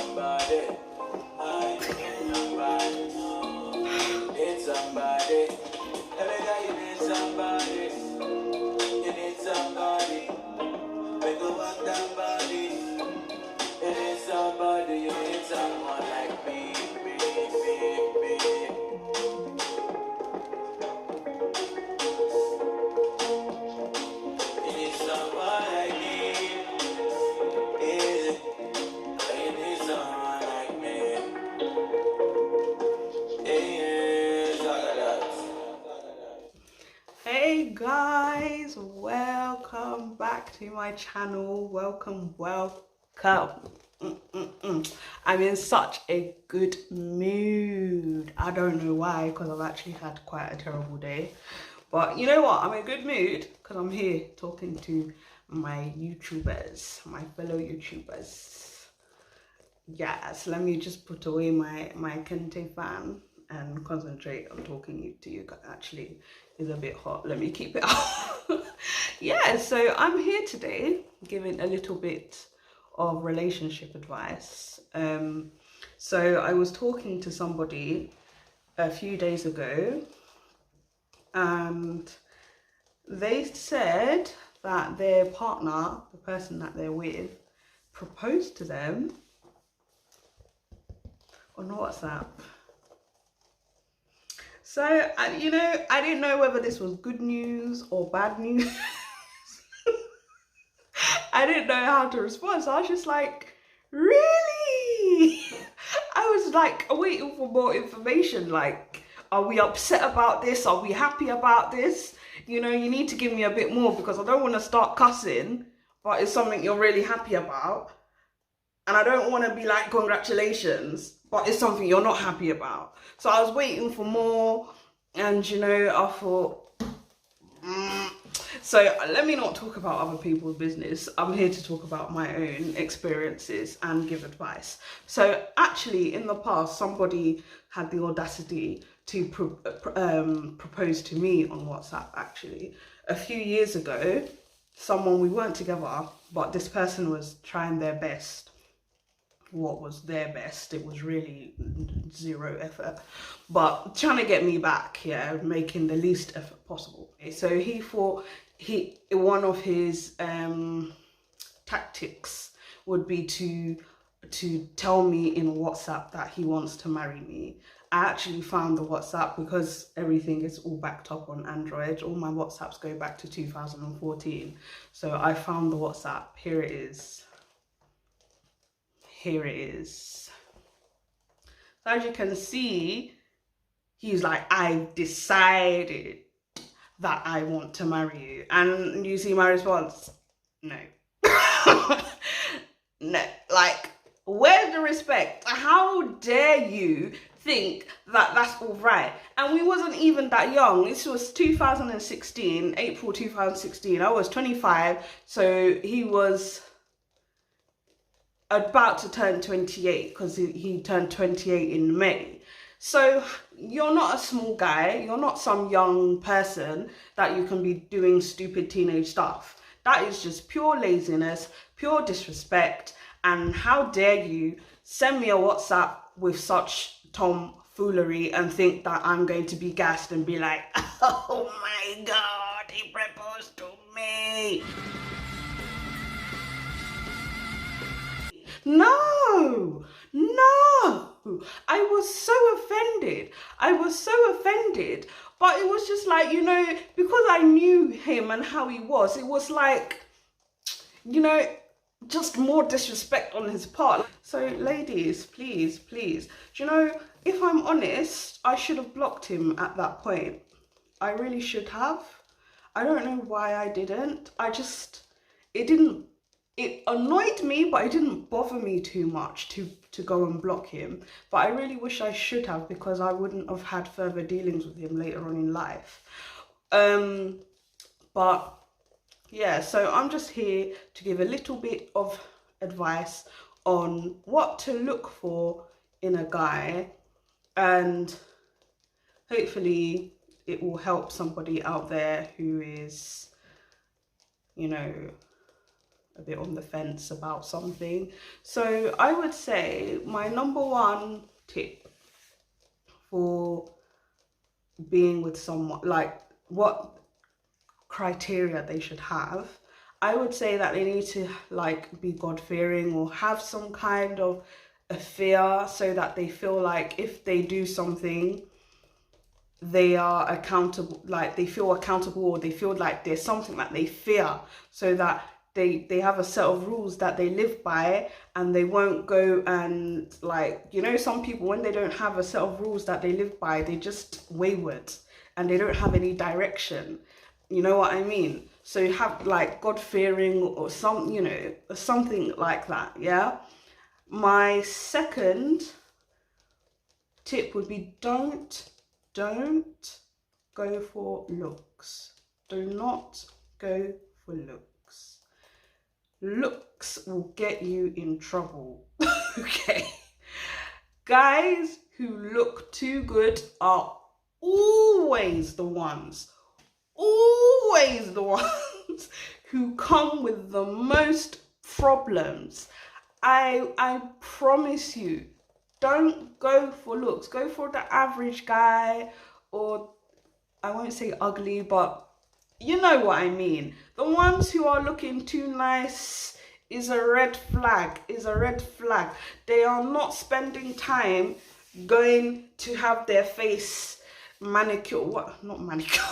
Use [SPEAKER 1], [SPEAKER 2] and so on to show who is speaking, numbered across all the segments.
[SPEAKER 1] somebody. I need somebody. Need somebody. Every guy you need somebody. You need somebody. Make a walk that body. You need somebody. You need someone like me, me, me, me. You need someone like me. Easy. You need someone like me. Yeah, talk of that.
[SPEAKER 2] Hey guys, welcome back to my channel. Welcome. I'm in such a good mood. I don't know why, because I've actually had quite a terrible day. But you know what? I'm in a good mood because I'm here talking to my YouTubers, my fellow YouTubers. Yes, let me just put away my Kente fan and concentrate on talking to you. Actually, it's a bit hot. Let me keep it up. Yeah, so I'm here today giving a little bit of relationship advice. So I was talking to somebody a few days ago, and they said that their partner, the person that they're with, proposed to them on WhatsApp. So, I didn't know whether this was good news or bad news. I didn't know how to respond. So I was just like, really? I was like waiting for more information. Like, are we upset about this? Are we happy about this? You need to give me a bit more, because I don't want to start cussing, but it's something you're really happy about. And I don't want to be like, congratulations, but it's something you're not happy about. So I was waiting for more, and I thought, so let me not talk about other people's business. I'm here to talk about my own experiences and give advice. So actually, in the past, somebody had the audacity to propose to me on WhatsApp. Actually, a few years ago, we weren't together, but this person was trying their best. What was their best? It was really zero effort, but trying to get me back, making the least effort possible. So he thought one of his tactics would be to tell me in WhatsApp that he wants to marry me. I actually found the WhatsApp, because everything is all backed up on Android. All my WhatsApps go back to 2014. So I found the WhatsApp. Here it is. So as you can see, he's like, I've decided that I want to marry you. And you see my response? No. No. Like, where's the respect? How dare you think that that's all right? And we wasn't even that young. This was 2016, April 2016. I was 25, so he was about to turn 28, because he turned 28 in May. So you're not a small guy, you're not some young person that you can be doing stupid teenage stuff. That is just pure laziness, pure disrespect. And how dare you send me a WhatsApp with such tomfoolery and think that I'm going to be gassed and be like, oh my God, he proposed to me. No, I was so offended. But it was just like, because I knew him and how he was, it was like, just more disrespect on his part. So ladies, please, if I'm honest, I should have blocked him at that point. I really should have. I don't know why I didn't. It annoyed me, but it didn't bother me too much to go and block him. But I really wish I should have, because I wouldn't have had further dealings with him later on in life. But yeah, so I'm just here to give a little bit of advice on what to look for in a guy, and hopefully it will help somebody out there who is, a bit on the fence about something. So I would say my number one tip for being with someone, like what criteria they should have, I would say that they need to like be God-fearing or have some kind of a fear, so that they feel like if they do something, they are accountable, like they feel accountable, or they feel like there's something that they fear, so that they have a set of rules that they live by, and they won't go and, like, you know, some people, when they don't have a set of rules that they live by, they just wayward and they don't have any direction. You know what I mean? So you have like God-fearing or some, you know, something like that. Yeah. My second tip would be don't go for looks. Do not go for looks. Looks will get you in trouble. Okay. Guys who look too good are always the ones who come with the most problems. I promise you, don't go for looks. Go for the average guy, or I won't say ugly, but you know what I mean. The ones who are looking too nice is a red flag, They are not spending time going to have their face manicure, not manicure,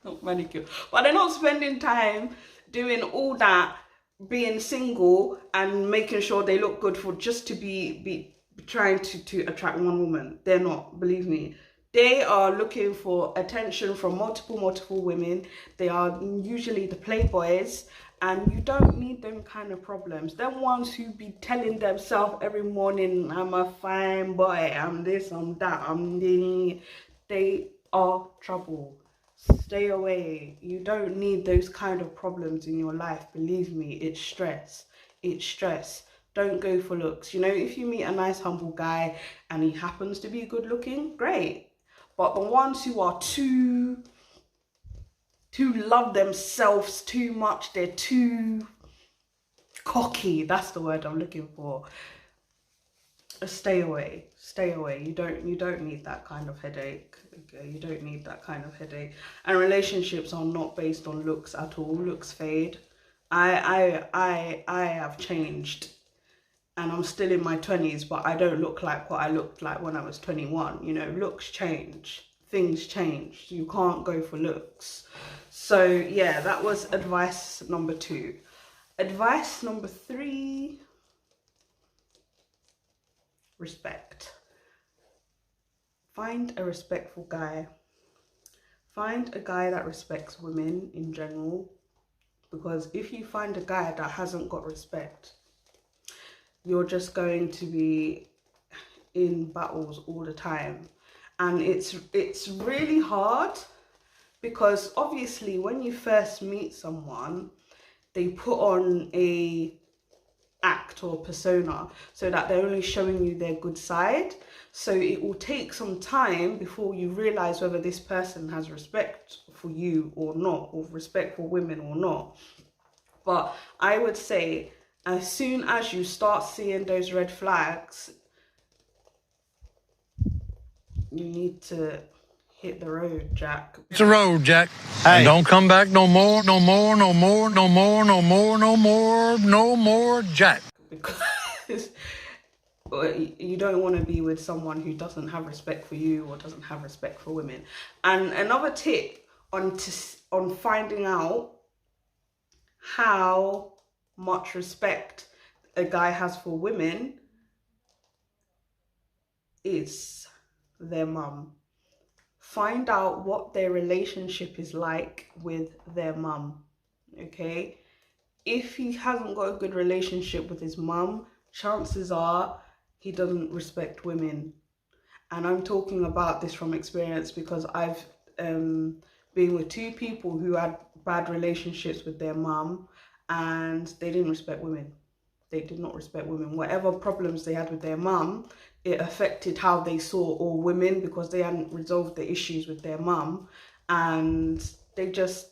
[SPEAKER 2] not manicure, but they're not spending time doing all that, being single and making sure they look good for just to be trying to attract one woman. They're not, believe me. They are looking for attention from multiple women. They are usually the playboys, and you don't need them kind of problems. Them ones who be telling themselves every morning, I'm a fine boy, I'm this, I'm that, I'm the... They are trouble. Stay away. You don't need those kind of problems in your life. Believe me, it's stress. It's stress. Don't go for looks. You know, if you meet a nice, humble guy and he happens to be good looking, great. But the ones who are too love themselves too much, they're too cocky. That's the word I'm looking for. Stay away. Stay away. You don't need that kind of headache. Okay? You don't need that kind of headache. And relationships are not based on looks at all. Looks fade. I have changed, and I'm still in my 20s, but I don't look like what I looked like when I was 21. You know, looks change. Things change. You can't go for looks. So yeah, that was advice number 2. Advice number 3, respect. Find a respectful guy. Find a guy that respects women in general, because if you find a guy that hasn't got respect, you're just going to be in battles all the time. And it's really hard, because obviously when you first meet someone, they put on a act or persona so that they're only showing you their good side. So it will take some time before you realize whether this person has respect for you or not, or respect for women or not. But I would say, as soon as you start seeing those red flags, you need to hit the road, Jack.
[SPEAKER 3] It's a road, Jack. Hey. And don't come back no more, Jack.
[SPEAKER 2] Because you don't want to be with someone who doesn't have respect for you or doesn't have respect for women. And another tip on finding out how much respect a guy has for women is their mum. Find out what their relationship is like with their mum, okay? If he hasn't got a good relationship with his mum, chances are he doesn't respect women. And I'm talking about this from experience, because I've been with 2 people who had bad relationships with their mum, and they didn't respect women. They did not respect women. Whatever problems they had with their mum, it affected how they saw all women, because they hadn't resolved the issues with their mum, and they just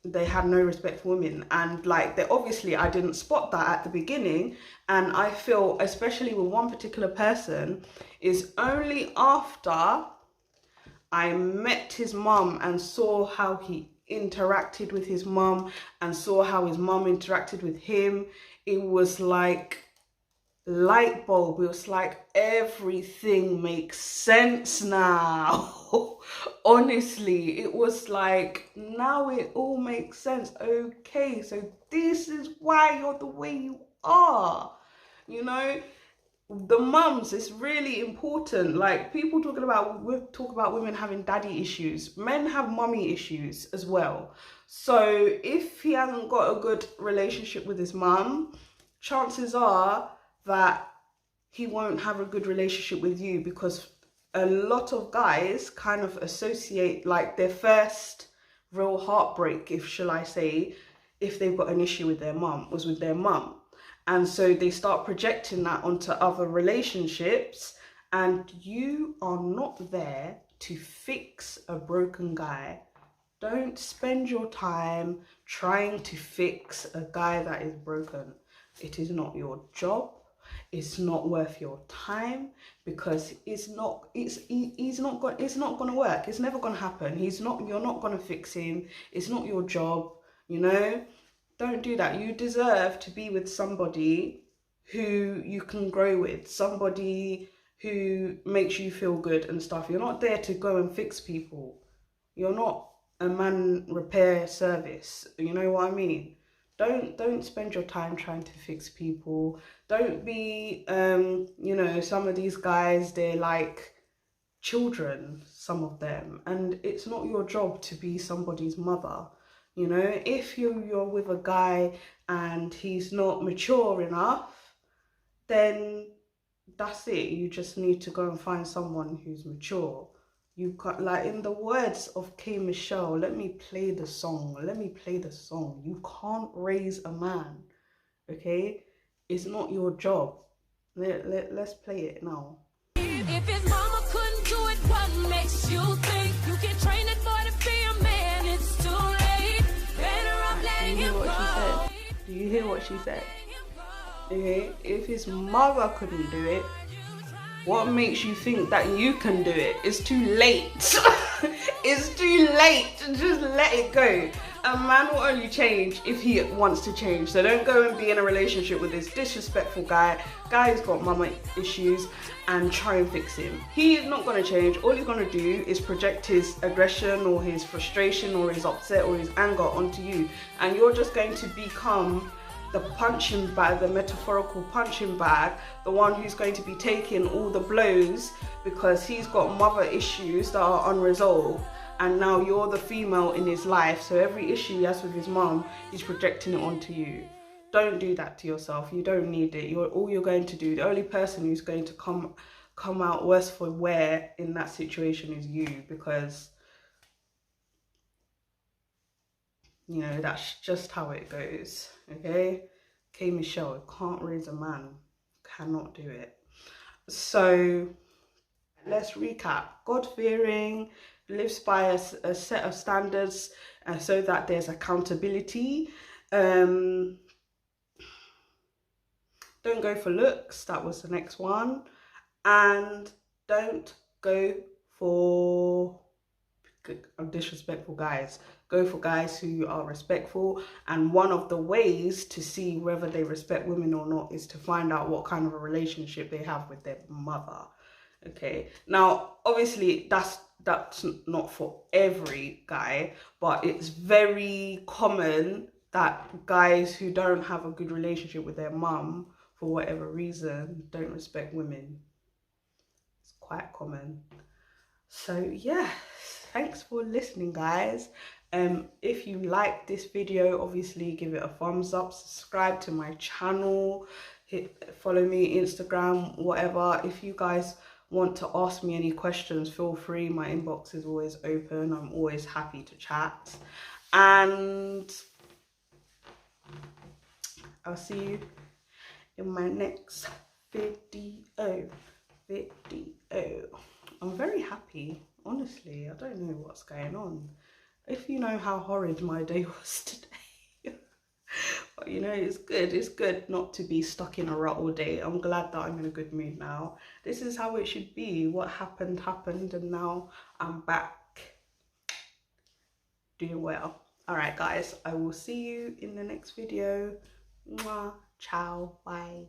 [SPEAKER 2] they had no respect for women. And like, they obviously, I didn't spot that at the beginning. And I feel, especially with one particular person, is only after I met his mum and saw how he interacted with his mum and saw how his mum interacted with him, it was like light bulb. It was like everything makes sense now. Honestly, it was like, now it all makes sense. Okay, so this is why you're the way you are, you know. The mums, it's really important. Like, people talk about women having daddy issues. Men have mummy issues as well. So if he hasn't got a good relationship with his mum, chances are that he won't have a good relationship with you, because a lot of guys kind of associate like their first real heartbreak, if shall I say, if they've got an issue with their mum, was with their mum. And so they start projecting that onto other relationships, and you are not there to fix a broken guy. Don't spend your time trying to fix a guy that is broken. It is not your job. It's not worth your time, because he's not going to work. It's never going to happen. You're not going to fix him. It's not your job, you know? Don't do that. You deserve to be with somebody who you can grow with, somebody who makes you feel good and stuff. You're not there to go and fix people. You're not a man repair service. You know what I mean? Don't spend your time trying to fix people. Don't be, you know, some of these guys, they're like children, some of them, and it's not your job to be somebody's mother. You know, if you're with a guy and he's not mature enough, then that's it. You just need to go and find someone who's mature. You got, like, in the words of K Michelle, let me play the song. You can't raise a man, okay? It's not your job. Let's play it now.
[SPEAKER 4] If his mama couldn't do it, what makes you think you can train it boy to be a man? It's too late. Better off letting him go.
[SPEAKER 2] Do you hear what she said? Okay, if his mother couldn't do it, what makes you think that you can do it? It's too late. It's too late. Just let it go. A man will only change if he wants to change. So don't go and be in a relationship with this disrespectful guy. Guy's got mama issues, and try and fix him. He is not going to change. All he's going to do is project his aggression or his frustration or his upset or his anger onto you. And you're just going to become the punching bag, the metaphorical punching bag, the one who's going to be taking all the blows because he's got mother issues that are unresolved, and now you're the female in his life, so every issue he has with his mum, he's projecting it onto you. Don't do that to yourself. You don't need it. All you're going to do, the only person who's going to come out worse for wear in that situation is you, because you know, that's just how it goes, okay? K Michelle, can't raise a man, cannot do it. So let's recap. God-fearing, lives by a set of standards so that there's accountability. Don't go for looks, that was the next one. And don't go for disrespectful guys. Go for guys who are respectful, and one of the ways to see whether they respect women or not is to find out what kind of a relationship they have with their mother. Okay, now obviously that's not for every guy, but it's very common that guys who don't have a good relationship with their mum, for whatever reason, don't respect women. It's quite common. So yeah, thanks for listening, guys. If you like this video, obviously give it a thumbs up, subscribe to my channel, follow me Instagram, whatever. If you guys want to ask me any questions, feel free. My inbox is always open. I'm always happy to chat, and I'll see you in my next video. I'm very happy, honestly. I don't know what's going on. if you know how horrid my day was today. But you know, it's good not to be stuck in a rut all day. I'm glad that I'm in a good mood now. This is how it should be. What happened happened, and now I'm back doing well. All right guys, I will see you in the next video. Mwah. Ciao, bye.